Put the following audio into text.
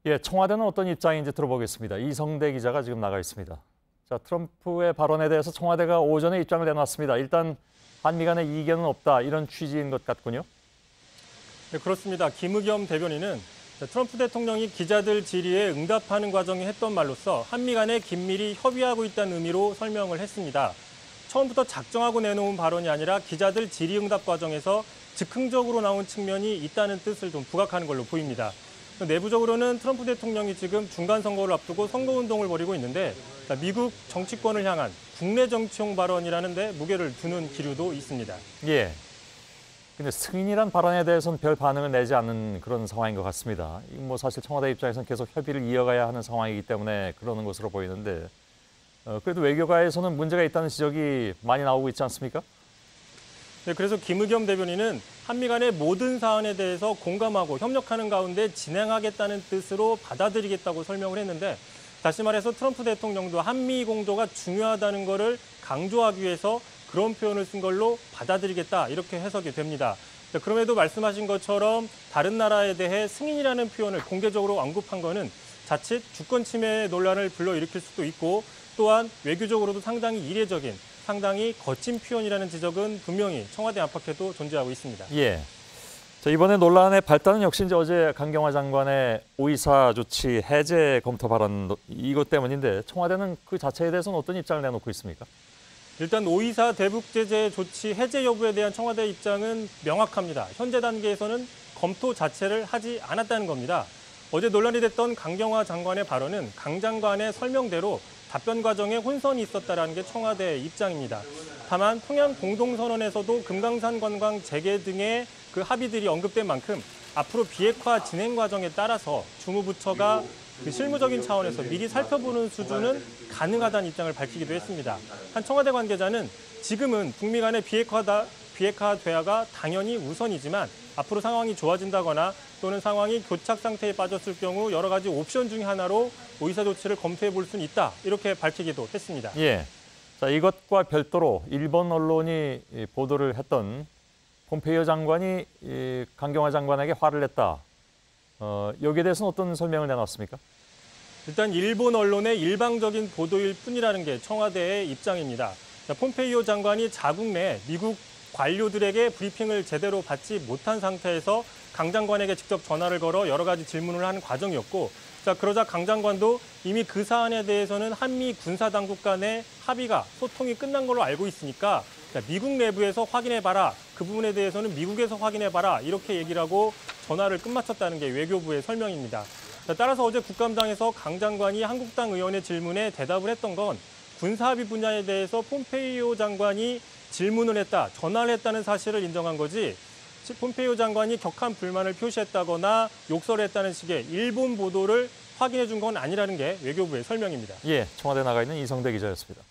예, 청와대는 어떤 입장인지 들어보겠습니다. 이성대 기자가 지금 나가 있습니다. 자, 트럼프의 발언에 대해서 청와대가 오전에 입장을 내놨습니다. 일단 한미 간의 이견은 없다, 이런 취지인 것 같군요. 네, 그렇습니다. 김의겸 대변인은 트럼프 대통령이 기자들 질의에 응답하는 과정에 했던 말로써 한미 간에 긴밀히 협의하고 있다는 의미로 설명을 했습니다. 처음부터 작정하고 내놓은 발언이 아니라 기자들 질의응답 과정에서 즉흥적으로 나온 측면이 있다는 뜻을 좀 부각하는 걸로 보입니다. 내부적으로는 트럼프 대통령이 지금 중간선거를 앞두고 선거운동을 벌이고 있는데 미국 정치권을 향한 국내 정치용 발언이라는 데 무게를 두는 기류도 있습니다. 예. 근데 승인이란 발언에 대해서는 별 반응을 내지 않는 그런 상황인 것 같습니다. 뭐 사실 청와대 입장에서는 계속 협의를 이어가야 하는 상황이기 때문에 그러는 것으로 보이는데 그래도 외교가에서는 문제가 있다는 지적이 많이 나오고 있지 않습니까? 네, 그래서 김의겸 대변인은 한미 간의 모든 사안에 대해서 공감하고 협력하는 가운데 진행하겠다는 뜻으로 받아들이겠다고 설명을 했는데 다시 말해서 트럼프 대통령도 한미 공조가 중요하다는 것을 강조하기 위해서 그런 표현을 쓴 걸로 받아들이겠다 이렇게 해석이 됩니다. 그럼에도 말씀하신 것처럼 다른 나라에 대해 승인이라는 표현을 공개적으로 언급한 거는 자칫 주권 침해 논란을 불러일으킬 수도 있고 또한 외교적으로도 상당히 이례적인 상당히 거친 표현이라는 지적은 분명히 청와대 안팎에도 존재하고 있습니다. 예. 자, 이번에 논란의 발단은 역시 이제 어제 강경화 장관의 오이사 조치 해제 검토 발언 이것 때문인데 청와대는 그 자체에 대해서는 어떤 입장을 내놓고 있습니까? 일단 오이사 대북 제재 조치 해제 여부에 대한 청와대 입장은 명확합니다. 현재 단계에서는 검토 자체를 하지 않았다는 겁니다. 어제 논란이 됐던 강경화 장관의 발언은 강 장관의 설명대로 답변 과정에 혼선이 있었다는 게 청와대의 입장입니다. 다만 평양 공동선언에서도 금강산 관광 재개 등의 그 합의들이 언급된 만큼 앞으로 비핵화 진행 과정에 따라서 주무부처가 그 실무적인 차원에서 미리 살펴보는 수준은 가능하다는 입장을 밝히기도 했습니다. 한 청와대 관계자는 지금은 북미 간의 비핵화 대화가 당연히 우선이지만 앞으로 상황이 좋아진다거나 또는 상황이 교착 상태에 빠졌을 경우 여러 가지 옵션 중 하나로 오이사 조치를 검토해 볼 수는 있다. 이렇게 밝히기도 했습니다. 예. 자, 이것과 별도로 일본 언론이 보도를 했던 폼페이오 장관이 강경화 장관에게 화를 냈다. 여기에 대해서는 어떤 설명을 내놨습니까? 일단 일본 언론의 일방적인 보도일 뿐이라는 게 청와대의 입장입니다. 폼페이오 장관이 자국 내 미국 관료들에게 브리핑을 제대로 받지 못한 상태에서 강 장관에게 직접 전화를 걸어 여러 가지 질문을 하는 과정이었고 그러자 강 장관도 이미 그 사안에 대해서는 한미 군사당국 간의 합의가 소통이 끝난 걸로 알고 있으니까 미국 내부에서 확인해봐라. 그 부분에 대해서는 미국에서 확인해봐라. 이렇게 얘기를 하고 전화를 끝마쳤다는 게 외교부의 설명입니다. 따라서 어제 국감장에서 강 장관이 한국당 의원의 질문에 대답을 했던 건 군사합의 분야에 대해서 폼페이오 장관이 질문을 했다, 전화를 했다는 사실을 인정한 거지 폼페이오 장관이 격한 불만을 표시했다거나 욕설을 했다는 식의 일본 보도를 확인해 준 건 아니라는 게 외교부의 설명입니다. 예, 청와대 나가 있는 이성대 기자였습니다.